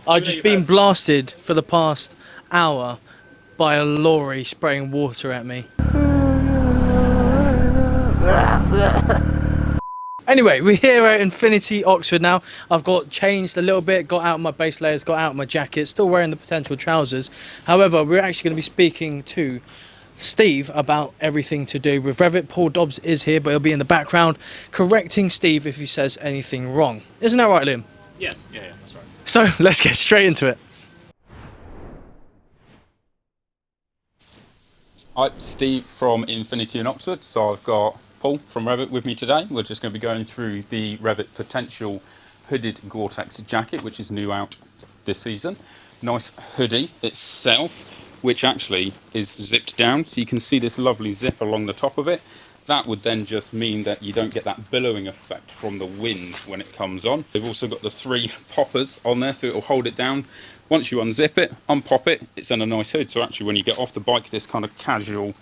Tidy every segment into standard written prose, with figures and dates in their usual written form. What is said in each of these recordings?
I've just been blasted for the past hour by a lorry spraying water at me. Anyway, we're here at Infinity Oxford now. I've got changed a little bit, got out my base layers, got out my jacket, still wearing the potential trousers. However, we're actually going to be speaking to Steve about everything to do with REV'IT. Paul Dobbs is here, but he'll be in the background correcting Steve if he says anything wrong. Isn't that right, Liam? Yes, yeah, that's right. So let's get straight into it. Hi, Steve from Infinity in Oxford. So I've got Paul from REV'IT with me today. We're just going to be going through the REV'IT Potential Hooded Gore-Tex jacket, which is new out this season. Nice hoodie itself, which actually is zipped down. So you can see this lovely zip along the top of it. That would then just mean that you don't get that billowing effect from the wind when it comes on. They've also got the 3 poppers on there, so it'll hold it down. Once you unzip it, unpop it, it's in a nice hood. So actually when you get off the bike, this kind of casual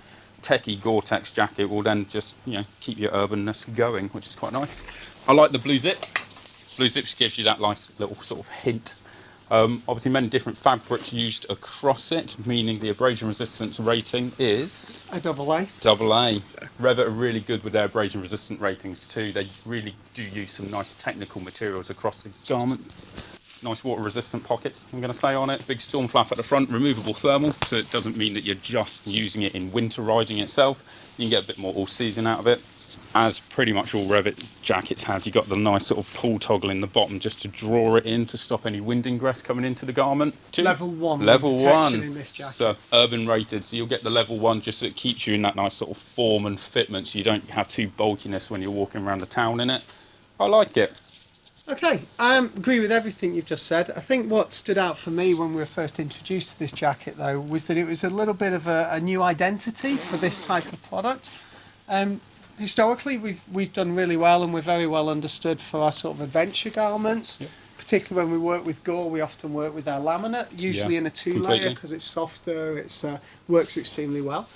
techie Gore-Tex jacket will then just, you know, keep your urbanness going, which is quite nice. I like the blue zip. Blue zip gives you that nice little sort of hint. Obviously many different fabrics used across it, meaning the abrasion resistance rating is a AA. AA. REV'IT are really good with their abrasion resistant ratings too. They really do use some nice technical materials across the garments. Nice water resistant pockets, I'm going to say, on it. Big storm flap at the front, removable thermal, so it doesn't mean that you're just using it in winter riding itself. You can get a bit more all season out of it. As pretty much all REV'IT jackets have, you've got the nice sort of pull toggle in the bottom just to draw it in to stop any wind ingress coming into the garment. Level 1 level 1 in this jacket. So urban rated, so you'll get the level 1 just so it keeps you in that nice sort of form and fitment, so you don't have too bulkiness when you're walking around the town in it. I like it. Okay, I agree with everything you've just said. I think what stood out for me when we were first introduced to this jacket, though, was that it was a little bit of a new identity for this type of product. Historically, we've done really well, and we're very well understood for our sort of adventure garments. Yep. Particularly when we work with gore, we often work with our laminate, usually in a 2-layer because it's softer, it works extremely well.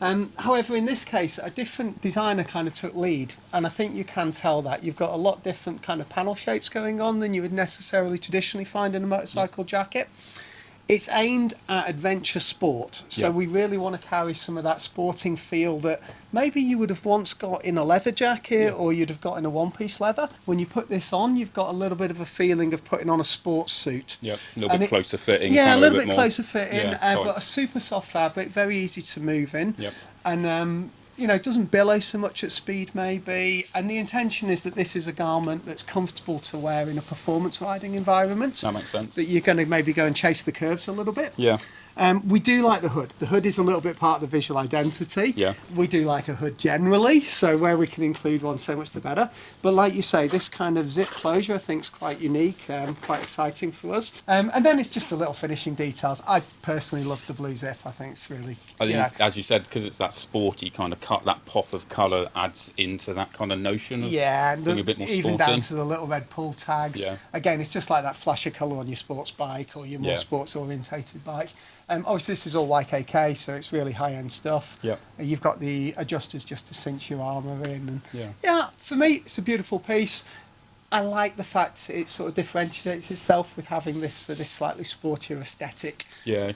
However, in this case, a different designer kind of took lead, and I think you can tell that. You've got a lot different kind of panel shapes going on than you would necessarily traditionally find in a motorcycle jacket. It's aimed at adventure sport, so we really want to carry some of that sporting feel that maybe you would have once got in a leather jacket or you'd have got in a one-piece leather. When you put this on, you've got a little bit of a feeling of putting on a sports suit. Yep, a little bit closer fitting. Yeah, a little bit closer fitting, but a super soft fabric, very easy to move in. Yep. And you know, it doesn't billow so much at speed maybe, and the intention is that this is a garment that's comfortable to wear in a performance riding environment. That makes sense. That you're going to maybe go and chase the curves a little bit. Yeah. We do like the hood. The hood is a little bit part of the visual identity. Yeah. We do like a hood generally, so where we can include one, so much the better. But like you say, this kind of zip closure I think is quite unique, quite exciting for us. And then it's just the little finishing details. I personally love the blue zip. I think it's really... I think as you said, because it's that sporty kind of cut, that pop of colour adds into that kind of notion of being a bit more sporty. Even down to the little red pull tags. Yeah. Again, it's just like that flash of colour on your sports bike or your more sports orientated bike. Obviously this is all YKK, so it's really high-end stuff. Yep. You've got the adjusters just to cinch your armour in. And for me, it's a beautiful piece. I like the fact it sort of differentiates itself with having this slightly sportier aesthetic,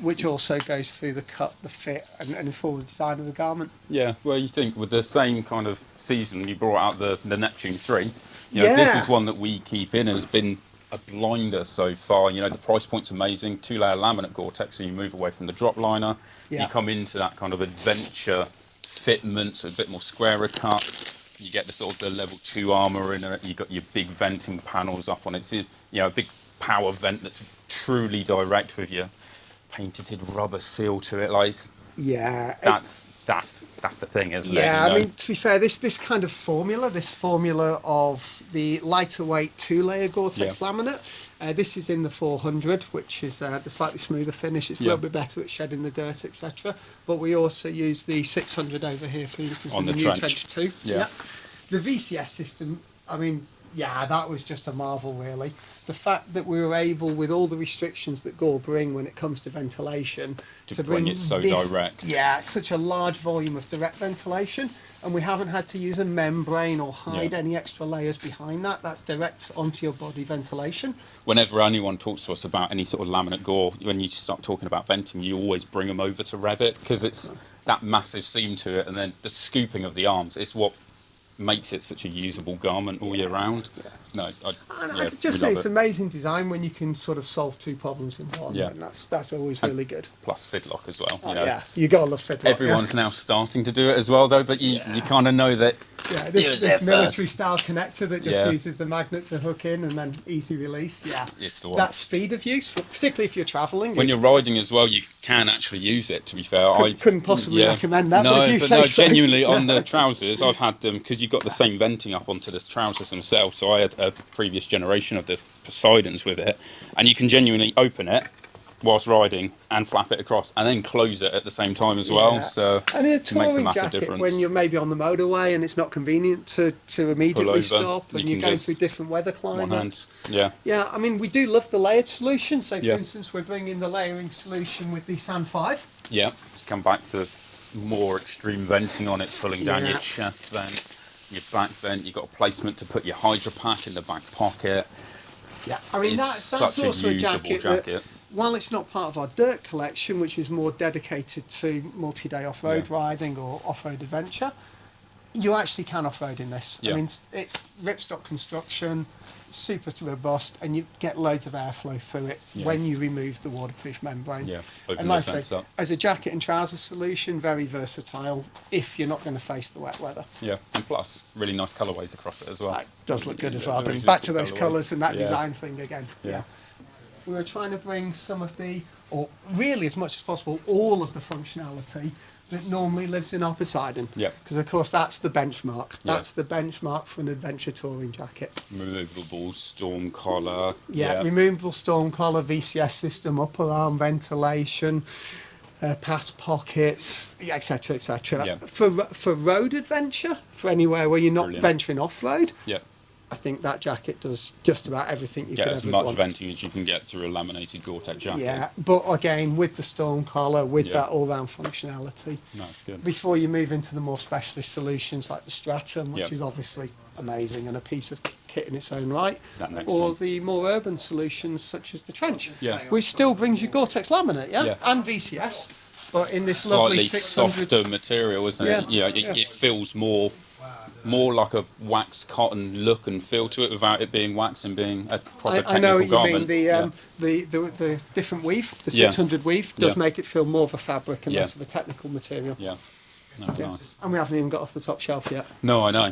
which also goes through the cut, the fit, and full design of the garment. Yeah, well, you think with the same kind of season, you brought out the Neptune 3. You know, this is one that we keep in and has been a blinder so far. You know, the price point's amazing. 2-layer laminate Gore-Tex, so you move away from the drop liner. You come into that kind of adventure fitment, so a bit more squarer cut. You get the sort of the level 2 armour in it. You've got your big venting panels up on it. So, you know, a big power vent that's truly direct with your painted rubber seal to it. Like, that's the thing, isn't it? Yeah, I mean, to be fair, this kind of formula, of the lighter weight 2-layer Gore-Tex laminate, this is in the 400, which is the slightly smoother finish. It's a little bit better at shedding the dirt, etc. But we also use the 600 over here, for instance, in the new Trench 2. Yeah. The VCS system, I mean, yeah, that was just a marvel, really. The fact that we were able, with all the restrictions that Gore bring when it comes to ventilation, To bring it so direct. Yeah, such a large volume of direct ventilation, and we haven't had to use a membrane or hide any extra layers behind that. That's direct onto your body ventilation. Whenever anyone talks to us about any sort of laminate gore, when you start talking about venting, you always bring them over to REV'IT because it's that massive seam to it, and then the scooping of the arms is what makes it such a usable garment all year round. No, I just say it's amazing design when you can sort of solve two problems in one, and that's always really good. Plus Fidlock as well. Yeah, you gotta love Fidlock. Everyone's now starting to do it as well, though. But you kind of know that. Yeah, this military style connector that just uses the magnet to hook in and then easy release. Yeah, it's the one. That speed of use, particularly if you're travelling. When you're riding as well, you can actually use it. To be fair, I couldn't possibly recommend that. No, but if you say so. Genuinely on the trousers, I've had them because you've got the same venting up onto the trousers themselves. So I had a previous generation of the Poseidons with it, and you can genuinely open it whilst riding and flap it across and then close it at the same time as well. So and in a it makes a massive jacket, difference. when you're maybe on the motorway and it's not convenient to immediately stop, and you're going through different weather climates. I mean, we do love the layered solution. So for instance, we're bringing the layering solution with the Sand 5. Yeah, to come back to more extreme venting on it, pulling down your chest vents, your back vent. You've got a placement to put your Hydra pack in the back pocket. Yeah, I mean that's such also a usable jacket. That, while it's not part of our dirt collection, which is more dedicated to multi-day off-road riding or off-road adventure, you actually can off-road in this. I mean, it's ripstop construction, super robust, and you get loads of airflow through it when you remove the waterproof membrane. And like I say, as a jacket and trouser solution, very versatile if you're not going to face the wet weather. Yeah, and plus, really nice colourways across it as well. That does look good as well. Back to those colours and that design thing again. We were trying to bring some of the, or really as much as possible, all of the functionality that normally lives in our Poseidon. Because of course that's the benchmark. That's the benchmark for an adventure touring jacket. Removable storm collar. Removable storm collar, VCS system, upper arm ventilation, pass pockets, etc., etc. For road adventure, for anywhere where you're not venturing off road. I think that jacket does just about everything you could ever want. Get as much venting as you can get through a laminated Gore-Tex jacket. Yeah, but again, with the storm collar, with that all-round functionality. No, it's good. Before you move into the more specialist solutions like the Stratum, which is obviously amazing and a piece of kit in its own right, or the more urban solutions such as the Trench, which still brings you Gore-Tex laminate, and VCS, but in this slightly lovely 600... softer material, isn't it? It feels more like a wax cotton look and feel to it without it being wax and being a proper technical garment. I know what you mean. The different weave, the 600 weave, does make it feel more of a fabric and less of a technical material. Nice. And we haven't even got off the top shelf yet. No, I know.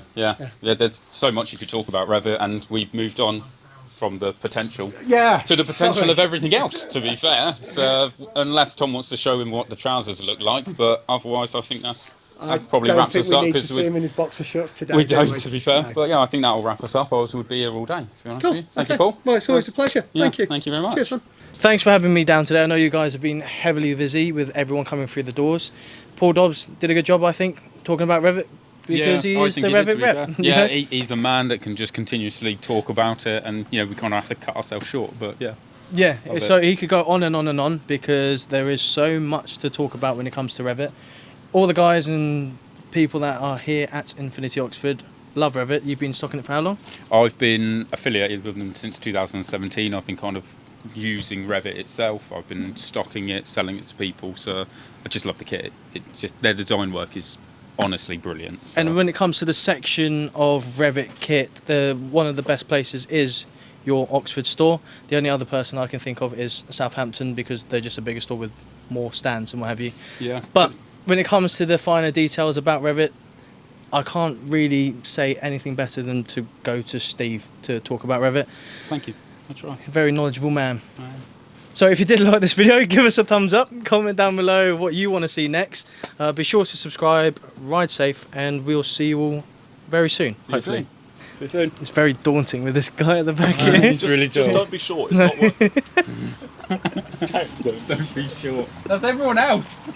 There's so much you could talk about REV'IT, and we've moved on from the potential to the potential of everything else, to be fair. So unless Tom wants to show him what the trousers look like, but otherwise I think that probably wraps us up. We need to see him in his boxer shorts today. We don't, to be fair. No. But yeah, I think that'll wrap us up. I would be here all day, to be honest with you. Thank you, Paul. Well, it's always a pleasure. Thank you. Thank you very much. Cheers, man. Thanks for having me down today. I know you guys have been heavily busy with everyone coming through the doors. Paul Dobbs did a good job, I think, talking about REV'IT, because he is the REV'IT rep. Yeah, he's a man that can just continuously talk about it, and we kind of have to cut ourselves short, but so he could go on and on and on, because there is so much to talk about when it comes to REV'IT. All the guys and people that are here at Infinity Oxford love REV'IT. You've been stocking it for how long? I've been affiliated with them since 2017. I've been kind of using REV'IT itself. I've been stocking it, selling it to people, so I just love the kit. It's just their design work is honestly brilliant. So. And when it comes to the section of REV'IT kit, one of the best places is your Oxford store. The only other person I can think of is Southampton, because they're just a bigger store with more stands and what have you. But when it comes to the finer details about REV'IT, I can't really say anything better than to go to Steve to talk about REV'IT. Thank you. I'll try. Very knowledgeable man. So if you did like this video, give us a thumbs up, comment down below what you want to see next. Be sure to subscribe, ride safe, and we'll see you all very soon, hopefully. See you soon. It's very daunting with this guy at the back here. It's really just don't be short, it's not worth it. Don't be short. That's everyone else.